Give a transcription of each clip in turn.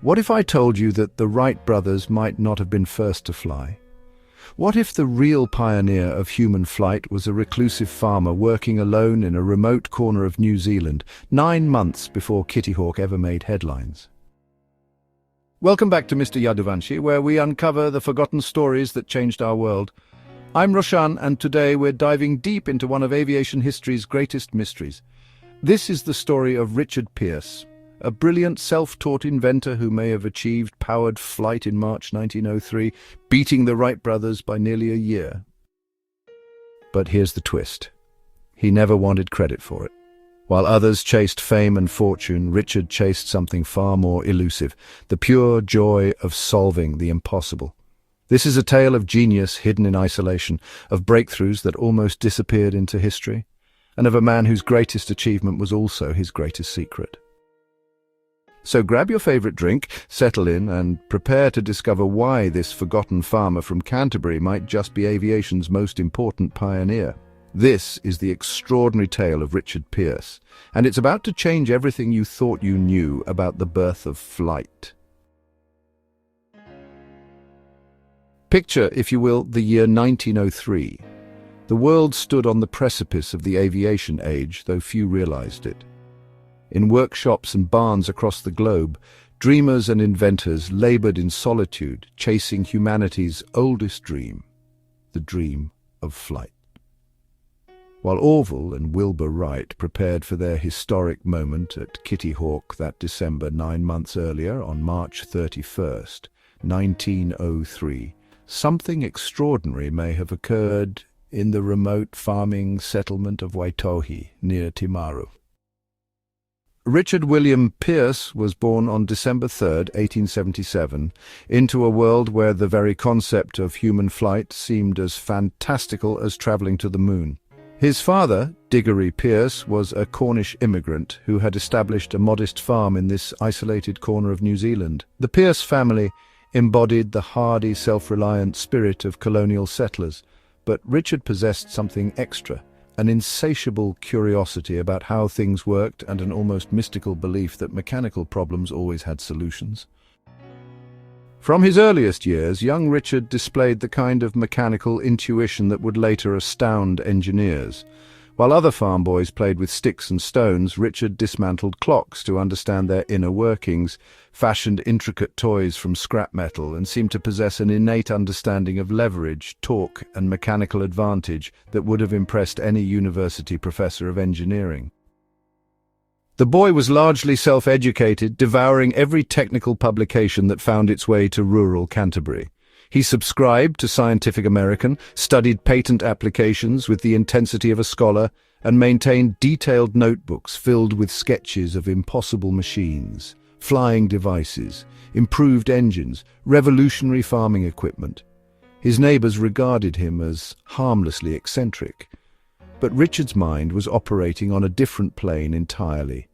What if I told you that the Wright brothers might not have been first to fly? What if the real pioneer of human flight was a reclusive farmer working alone in a remote corner of New Zealand, 9 months before Kitty Hawk ever made headlines? Welcome back to Mr.Yaduvanshi, where we uncover the forgotten stories that changed our world. I'm Roshan, and today we're diving deep into one of aviation history's greatest mysteries. This is the story of Richard Pearse, a brilliant self-taught inventor who may have achieved powered flight in March 1903, beating the Wright brothers by nearly a year. But here's the twist. He never wanted credit for it. While others chased fame and fortune, Richard chased something far more elusive, the pure joy of solving the impossible. This is a tale of genius hidden in isolation, of breakthroughs that almost disappeared into history, and of a man whose greatest achievement was also his greatest secret. So grab your favorite drink, settle in, and prepare to discover why this forgotten farmer from Canterbury might just be aviation's most important pioneer. This is the extraordinary tale of Richard Pearse, and it's about to change everything you thought you knew about the birth of flight. Picture, if you will, the year 1903. The world stood on the precipice of the aviation age, though few realized it. In workshops and barns across the globe, dreamers and inventors labored in solitude, chasing humanity's oldest dream, the dream of flight. While Orville and Wilbur Wright prepared for their historic moment at Kitty Hawk that December 9 months earlier, on March 31st, 1903, something extraordinary may have occurred in the remote farming settlement of Waitohi, near Timaru. Richard William Pearse was born on December 3, 1877, into a world where the very concept of human flight seemed as fantastical as travelling to the moon. His father, Diggory Pearse, was a Cornish immigrant who had established a modest farm in this isolated corner of New Zealand. The Pearse family embodied the hardy, self-reliant spirit of colonial settlers, but Richard possessed something extra. An insatiable curiosity about how things worked and an almost mystical belief that mechanical problems always had solutions. From his earliest years, young Richard displayed the kind of mechanical intuition that would later astound engineers. While other farm boys played with sticks and stones, Richard dismantled clocks to understand their inner workings, fashioned intricate toys from scrap metal, and seemed to possess an innate understanding of leverage, torque, and mechanical advantage that would have impressed any university professor of engineering. The boy was largely self-educated, devouring every technical publication that found its way to rural Canterbury. He subscribed to Scientific American, studied patent applications with the intensity of a scholar, and maintained detailed notebooks filled with sketches of impossible machines, flying devices, improved engines, revolutionary farming equipment. His neighbors regarded him as harmlessly eccentric, but Richard's mind was operating on a different plane entirely.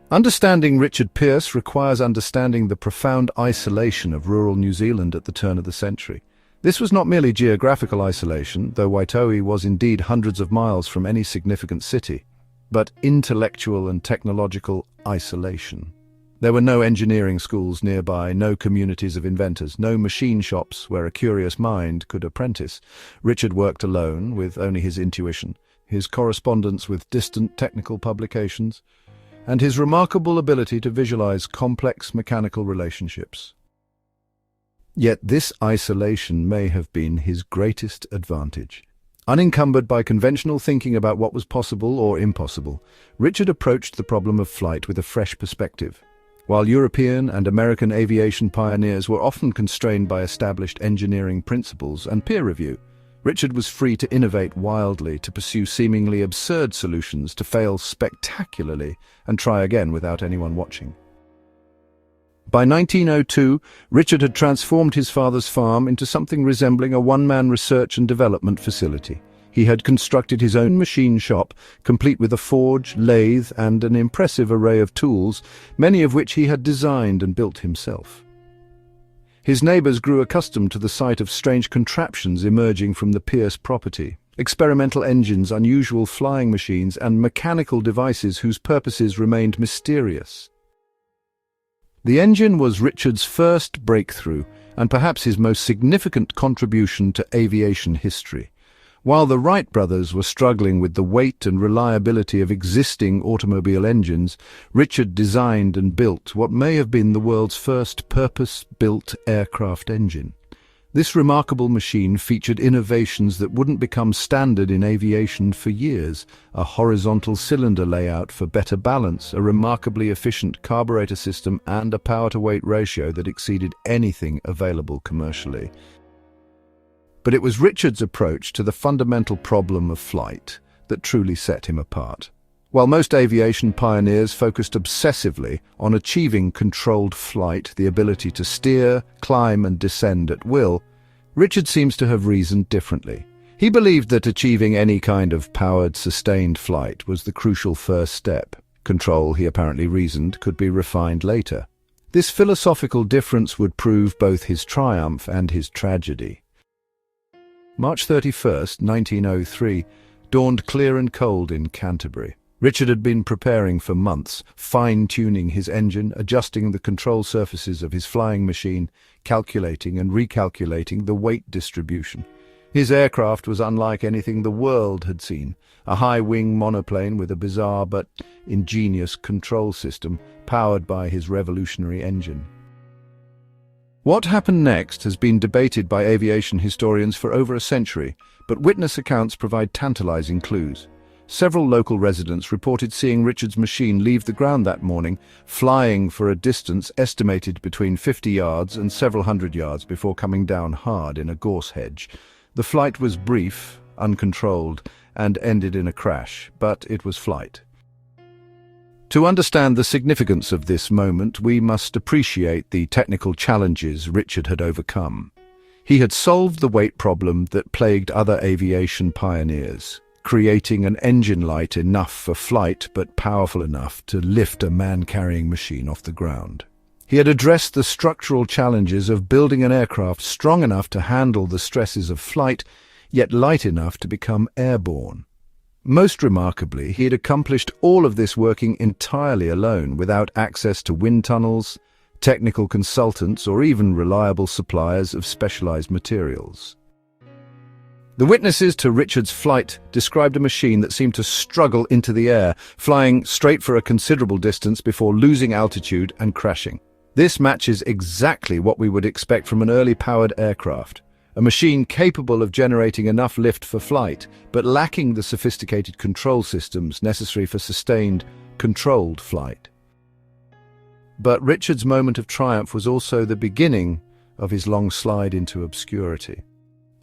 Understanding Richard Pearse requires understanding the profound isolation of rural New Zealand at the turn of the century. This was not merely geographical isolation, though Waitohi was indeed hundreds of miles from any significant city, but intellectual and technological isolation. There were no engineering schools nearby, no communities of inventors, no machine shops where a curious mind could apprentice. Richard worked alone, with only his intuition, his correspondence with distant technical publications, and his remarkable ability to visualize complex mechanical relationships. Yet this isolation may have been his greatest advantage. Unencumbered by conventional thinking about what was possible or impossible, Richard approached the problem of flight with a fresh perspective. While European and American aviation pioneers were often constrained by established engineering principles and peer review, Richard was free to innovate wildly, to pursue seemingly absurd solutions, to fail spectacularly, and try again without anyone watching. By 1902, Richard had transformed his father's farm into something resembling a one-man research and development facility. He had constructed his own machine shop, complete with a forge, lathe, and an impressive array of tools, many of which he had designed and built himself. His neighbors grew accustomed to the sight of strange contraptions emerging from the Pearse property, experimental engines, unusual flying machines, and mechanical devices whose purposes remained mysterious. The engine was Richard's first breakthrough and perhaps his most significant contribution to aviation history. While the Wright brothers were struggling with the weight and reliability of existing automobile engines, Richard designed and built what may have been the world's first purpose-built aircraft engine. This remarkable machine featured innovations that wouldn't become standard in aviation for years: a horizontal cylinder layout for better balance, a remarkably efficient carburetor system, and a power-to-weight ratio that exceeded anything available commercially. But it was Richard's approach to the fundamental problem of flight that truly set him apart. While most aviation pioneers focused obsessively on achieving controlled flight, the ability to steer, climb, and descend at will, Richard seems to have reasoned differently. He believed that achieving any kind of powered, sustained flight was the crucial first step. Control, he apparently reasoned, could be refined later. This philosophical difference would prove both his triumph and his tragedy. March 31st, 1903, dawned clear and cold in Canterbury. Richard had been preparing for months, fine-tuning his engine, adjusting the control surfaces of his flying machine, calculating and recalculating the weight distribution. His aircraft was unlike anything the world had seen, a high-wing monoplane with a bizarre but ingenious control system, powered by his revolutionary engine. What happened next has been debated by aviation historians for over a century, but witness accounts provide tantalizing clues. Several local residents reported seeing Richard's machine leave the ground that morning, flying for a distance estimated between 50 yards and several hundred yards before coming down hard in a gorse hedge. The flight was brief, uncontrolled, and ended in a crash, but it was flight. To understand the significance of this moment, we must appreciate the technical challenges Richard had overcome. He had solved the weight problem that plagued other aviation pioneers, creating an engine light enough for flight but powerful enough to lift a man-carrying machine off the ground. He had addressed the structural challenges of building an aircraft strong enough to handle the stresses of flight, yet light enough to become airborne. Most remarkably, he had accomplished all of this working entirely alone, without access to wind tunnels, technical consultants, or even reliable suppliers of specialized materials. The witnesses to Richard's flight described a machine that seemed to struggle into the air, flying straight for a considerable distance before losing altitude and crashing. This matches exactly what we would expect from an early powered aircraft, a machine capable of generating enough lift for flight, but lacking the sophisticated control systems necessary for sustained, controlled flight. But Richard's moment of triumph was also the beginning of his long slide into obscurity.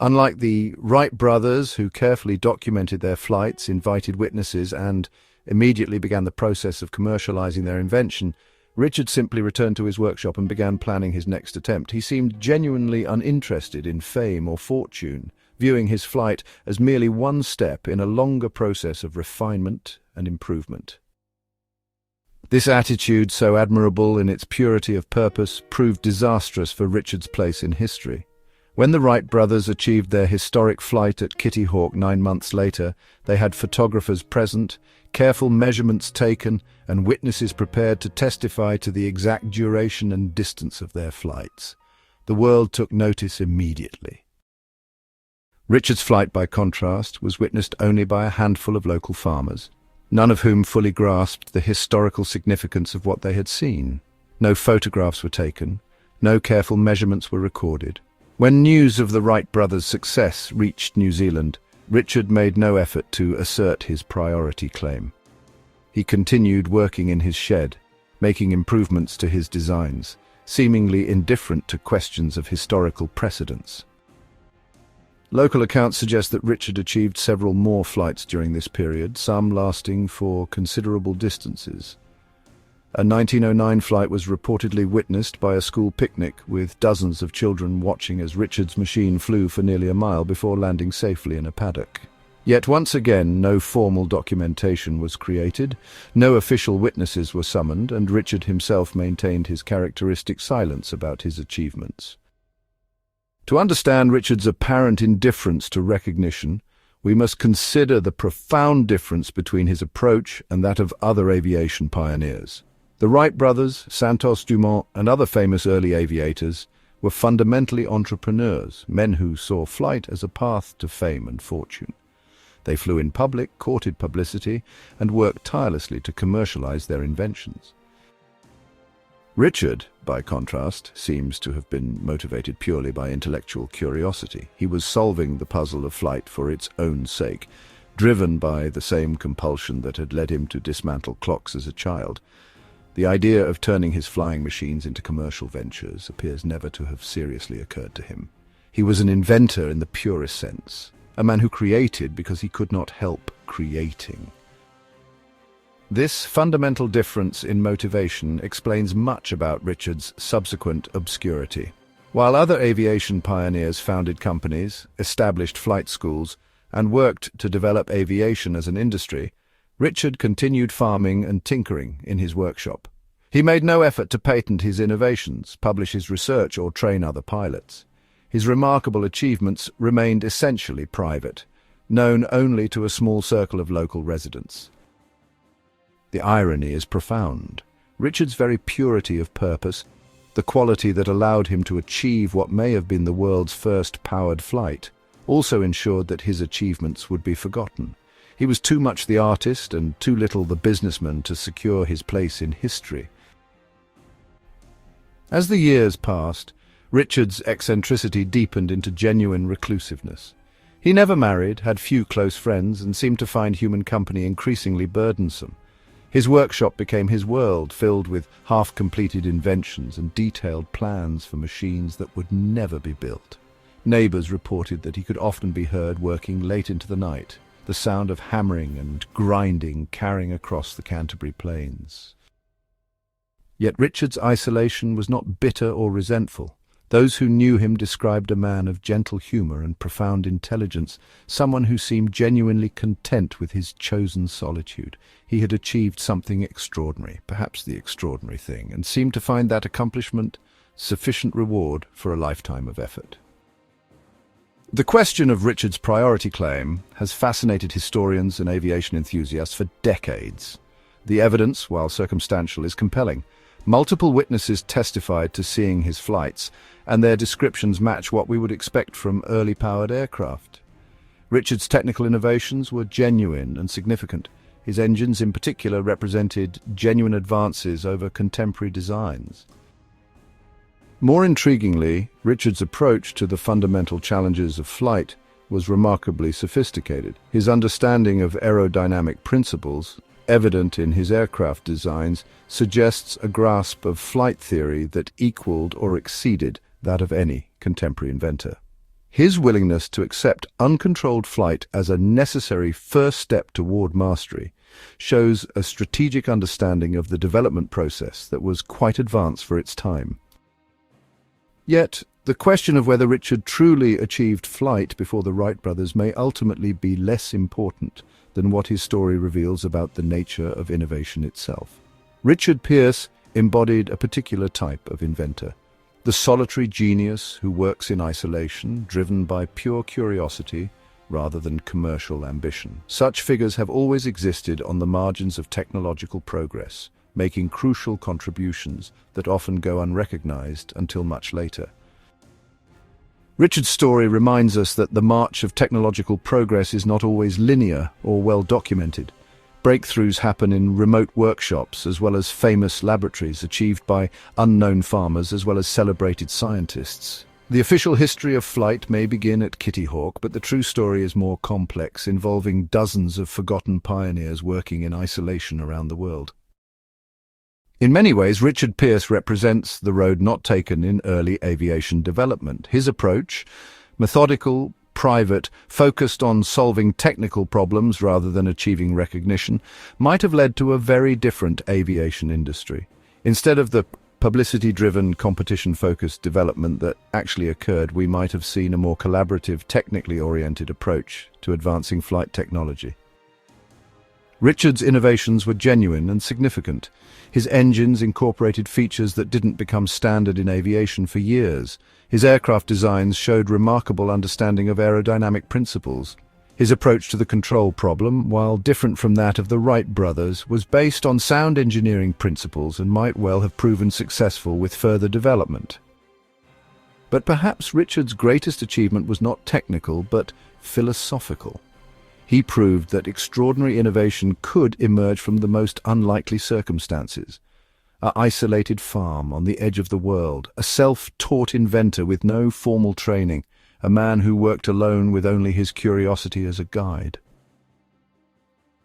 Unlike the Wright brothers, who carefully documented their flights, invited witnesses, and immediately began the process of commercializing their invention, Richard simply returned to his workshop and began planning his next attempt. He seemed genuinely uninterested in fame or fortune, viewing his flight as merely one step in a longer process of refinement and improvement. This attitude, so admirable in its purity of purpose, proved disastrous for Richard's place in history. When the Wright brothers achieved their historic flight at Kitty Hawk 9 months later, they had photographers present, careful measurements taken, and witnesses prepared to testify to the exact duration and distance of their flights. The world took notice immediately. Richard's flight, by contrast, was witnessed only by a handful of local farmers, none of whom fully grasped the historical significance of what they had seen. No photographs were taken, no careful measurements were recorded. When news of the Wright brothers' success reached New Zealand, Richard made no effort to assert his priority claim. He continued working in his shed, making improvements to his designs, seemingly indifferent to questions of historical precedence. Local accounts suggest that Richard achieved several more flights during this period, some lasting for considerable distances. A 1909 flight was reportedly witnessed by a school picnic, with dozens of children watching as Richard's machine flew for nearly a mile before landing safely in a paddock. Yet once again, no formal documentation was created, no official witnesses were summoned, and Richard himself maintained his characteristic silence about his achievements. To understand Richard's apparent indifference to recognition, we must consider the profound difference between his approach and that of other aviation pioneers. The Wright brothers, Santos Dumont, and other famous early aviators were fundamentally entrepreneurs, men who saw flight as a path to fame and fortune. They flew in public, courted publicity, and worked tirelessly to commercialize their inventions. Richard, by contrast, seems to have been motivated purely by intellectual curiosity. He was solving the puzzle of flight for its own sake, driven by the same compulsion that had led him to dismantle clocks as a child. The idea of turning his flying machines into commercial ventures appears never to have seriously occurred to him. He was an inventor in the purest sense, a man who created because he could not help creating. This fundamental difference in motivation explains much about Richard's subsequent obscurity. While other aviation pioneers founded companies, established flight schools, and worked to develop aviation as an industry, Richard continued farming and tinkering in his workshop. He made no effort to patent his innovations, publish his research, or train other pilots. His remarkable achievements remained essentially private, known only to a small circle of local residents. The irony is profound. Richard's very purity of purpose, the quality that allowed him to achieve what may have been the world's first powered flight, also ensured that his achievements would be forgotten. He was too much the artist and too little the businessman to secure his place in history. As the years passed, Richard's eccentricity deepened into genuine reclusiveness. He never married, had few close friends, and seemed to find human company increasingly burdensome. His workshop became his world, filled with half-completed inventions and detailed plans for machines that would never be built. Neighbors reported that he could often be heard working late into the night, the sound of hammering and grinding carrying across the Canterbury Plains. Yet Richard's isolation was not bitter or resentful. Those who knew him described a man of gentle humor and profound intelligence, someone who seemed genuinely content with his chosen solitude. He had achieved something extraordinary, perhaps the extraordinary thing, and seemed to find that accomplishment sufficient reward for a lifetime of effort. The question of Richard's priority claim has fascinated historians and aviation enthusiasts for decades. The evidence, while circumstantial, is compelling. Multiple witnesses testified to seeing his flights, and their descriptions match what we would expect from early powered aircraft. Richard's technical innovations were genuine and significant. His engines in particular represented genuine advances over contemporary designs. More intriguingly, Richard's approach to the fundamental challenges of flight was remarkably sophisticated. His understanding of aerodynamic principles, evident in his aircraft designs, suggests a grasp of flight theory that equaled or exceeded that of any contemporary inventor. His willingness to accept uncontrolled flight as a necessary first step toward mastery shows a strategic understanding of the development process that was quite advanced for its time. Yet, the question of whether Richard truly achieved flight before the Wright brothers may ultimately be less important than what his story reveals about the nature of innovation itself. Richard Pearse embodied a particular type of inventor, the solitary genius who works in isolation, driven by pure curiosity rather than commercial ambition. Such figures have always existed on the margins of technological progress, making crucial contributions that often go unrecognized until much later. Richard's story reminds us that the march of technological progress is not always linear or well documented. Breakthroughs happen in remote workshops as well as famous laboratories, achieved by unknown farmers as well as celebrated scientists. The official history of flight may begin at Kitty Hawk, but the true story is more complex, involving dozens of forgotten pioneers working in isolation around the world. In many ways, Richard Pearse represents the road not taken in early aviation development. His approach, methodical, private, focused on solving technical problems rather than achieving recognition, might have led to a very different aviation industry. Instead of the publicity-driven, competition-focused development that actually occurred, we might have seen a more collaborative, technically oriented approach to advancing flight technology. Richard's innovations were genuine and significant. His engines incorporated features that didn't become standard in aviation for years. His aircraft designs showed remarkable understanding of aerodynamic principles. His approach to the control problem, while different from that of the Wright brothers, was based on sound engineering principles and might well have proven successful with further development. But perhaps Richard's greatest achievement was not technical, but philosophical. He proved that extraordinary innovation could emerge from the most unlikely circumstances. An isolated farm on the edge of the world, a self-taught inventor with no formal training, a man who worked alone with only his curiosity as a guide.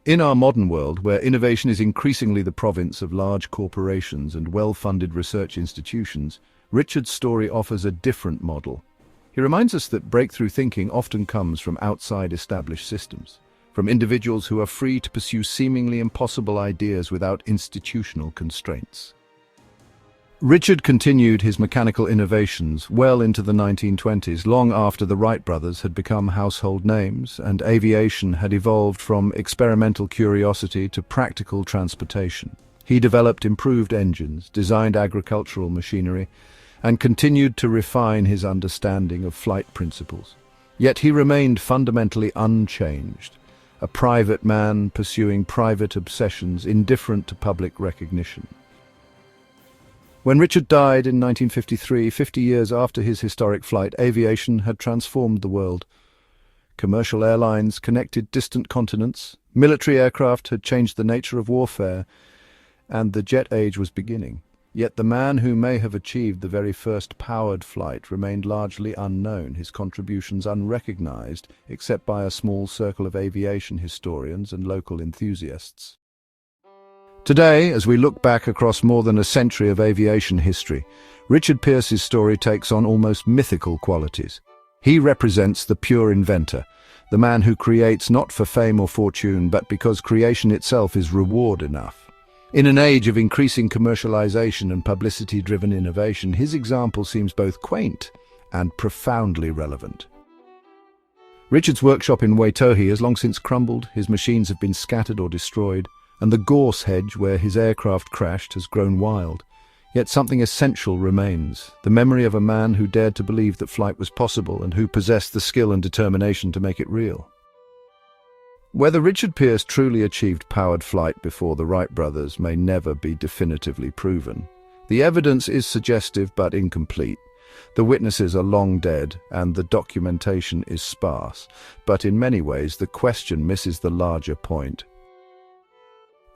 In our modern world, where innovation is increasingly the province of large corporations and well-funded research institutions, Richard's story offers a different model. He reminds us that breakthrough thinking often comes from outside established systems, from individuals who are free to pursue seemingly impossible ideas without institutional constraints. Richard continued his mechanical innovations well into the 1920s, long after the Wright brothers had become household names and aviation had evolved from experimental curiosity to practical transportation. He developed improved engines, designed agricultural machinery, and continued to refine his understanding of flight principles. Yet he remained fundamentally unchanged, a private man pursuing private obsessions indifferent to public recognition. When Richard died in 1953, 50 years after his historic flight, aviation had transformed the world. Commercial airlines connected distant continents, military aircraft had changed the nature of warfare, and the jet age was beginning. Yet the man who may have achieved the very first powered flight remained largely unknown, his contributions unrecognized except by a small circle of aviation historians and local enthusiasts. Today, as we look back across more than a century of aviation history, Richard Pearse's story takes on almost mythical qualities. He represents the pure inventor, the man who creates not for fame or fortune, but because creation itself is reward enough. In an age of increasing commercialization and publicity-driven innovation, his example seems both quaint and profoundly relevant. Richard's workshop in Waitohi has long since crumbled, his machines have been scattered or destroyed, and the gorse hedge where his aircraft crashed has grown wild. Yet something essential remains, the memory of a man who dared to believe that flight was possible and who possessed the skill and determination to make it real. Whether Richard Pearse truly achieved powered flight before the Wright brothers may never be definitively proven. The evidence is suggestive but incomplete. The witnesses are long dead and the documentation is sparse, but in many ways the question misses the larger point.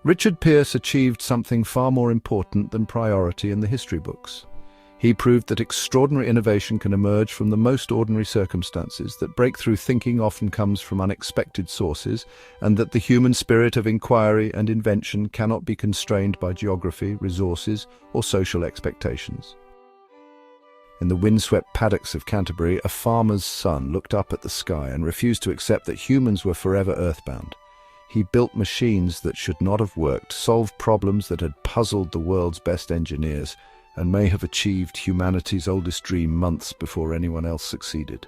Richard Pearse achieved something far more important than priority in the history books. He proved that extraordinary innovation can emerge from the most ordinary circumstances, that breakthrough thinking often comes from unexpected sources, and that the human spirit of inquiry and invention cannot be constrained by geography, resources, or social expectations. In the windswept paddocks of Canterbury, a farmer's son looked up at the sky and refused to accept that humans were forever earthbound. He built machines that should not have worked, solved problems that had puzzled the world's best engineers, and may have achieved humanity's oldest dream months before anyone else succeeded.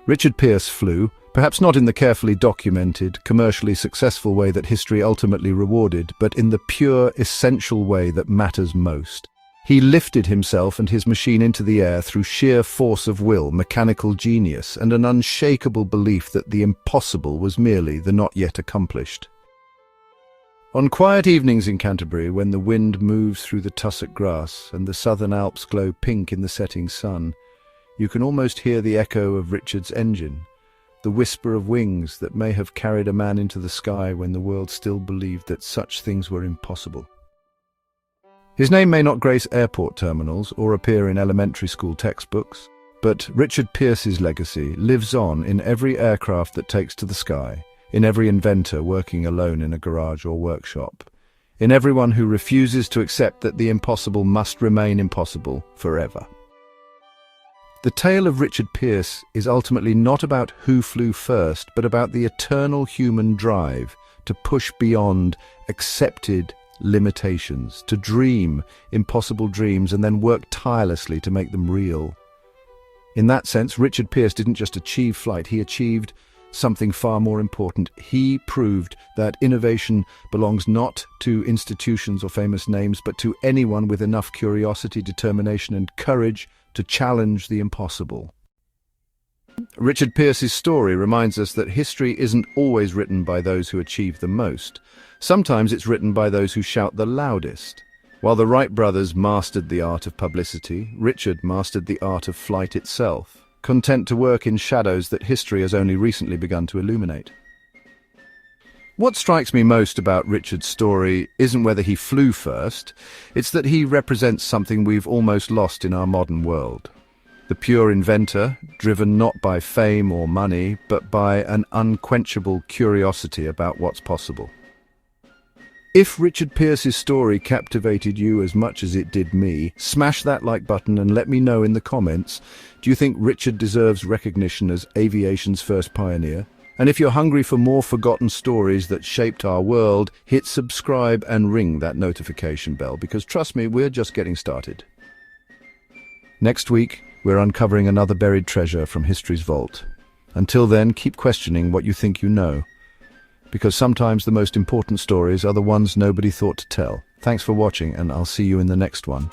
Richard Pearse flew, perhaps not in the carefully documented, commercially successful way that history ultimately rewarded, but in the pure, essential way that matters most. He lifted himself and his machine into the air through sheer force of will, mechanical genius, and an unshakable belief that the impossible was merely the not yet accomplished. On quiet evenings in Canterbury, when the wind moves through the tussock grass and the southern Alps glow pink in the setting sun, you can almost hear the echo of Richard's engine, the whisper of wings that may have carried a man into the sky when the world still believed that such things were impossible. His name may not grace airport terminals or appear in elementary school textbooks, but Richard Pearse's legacy lives on in every aircraft that takes to the sky, in every inventor working alone in a garage or workshop, in everyone who refuses to accept that the impossible must remain impossible forever. The tale of Richard Pearse is ultimately not about who flew first, but about the eternal human drive to push beyond accepted limitations, to dream impossible dreams and then work tirelessly to make them real. In that sense, Richard Pearse didn't just achieve flight, he achieved something far more important. He proved that innovation belongs not to institutions or famous names, but to anyone with enough curiosity, determination, and courage to challenge the impossible. Richard Pearse's story reminds us that history isn't always written by those who achieve the most. Sometimes it's written by those who shout the loudest. While the Wright brothers mastered the art of publicity, Richard mastered the art of flight itself, content to work in shadows that history has only recently begun to illuminate. What strikes me most about Richard's story isn't whether he flew first, it's that he represents something we've almost lost in our modern world. The pure inventor, driven not by fame or money, but by an unquenchable curiosity about what's possible. If Richard Pearse's story captivated you as much as it did me, smash that like button and let me know in the comments. Do you think Richard deserves recognition as aviation's first pioneer? And if you're hungry for more forgotten stories that shaped our world, hit subscribe and ring that notification bell, because trust me, we're just getting started. Next week, we're uncovering another buried treasure from history's vault. Until then, keep questioning what you think you know, because sometimes the most important stories are the ones nobody thought to tell. Thanks for watching, and I'll see you in the next one.